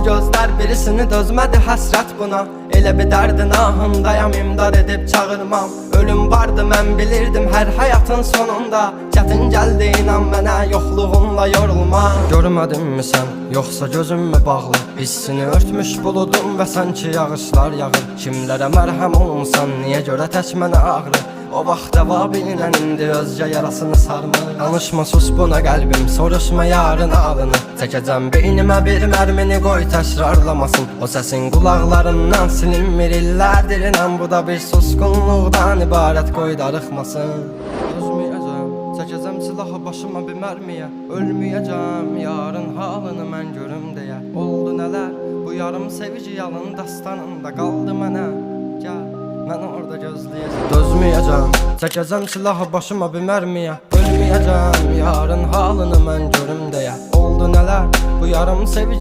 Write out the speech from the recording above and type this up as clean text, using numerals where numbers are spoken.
gözler, birisini dözmədi həsrət buna. Elə bir dərdin ahındayam, imdad edib çağırmam. Ölüm vardı, mən bilirdim hər həyatın sonunda. Çətin gəldi, inan mənə, yoxluğunla yorulma. Görmədinmi sən, yoxsa gözüm mü bağlı? Hissini örtmüş buludum və sanki yağışlar yağır. Kimlərə mərhəm olmusan, niyə görə tək mənə ağrı? O vaxt dava bilinən indi özcə yarasını sarmır. Danışma, sus buna qəlbim, soruşma yarın alını. Çəkəcəm beynimə bir mərmini, qoy təkrarlamasın. O səsin qulaqlarından silinmir illərdir, inan bu da bir susqunluqdan ibarət, qoy darıxmasın. Dözməyəcəm, çəkəcəm silahı başıma bir mərmiyə. Ölməyəcəm, yarın halını mən görüm deyə. Oldu nələr, bu yarım sevici yalın dastanında qaldı mənə. Gəl, mən orada gözləyəcəm. Dözməyəcəm, çəkəcəm silahı başıma bir mərmiyə. Ölməyəcəm, yarın halını mən görüm deyə. Oldu nələr, bu yarım sevici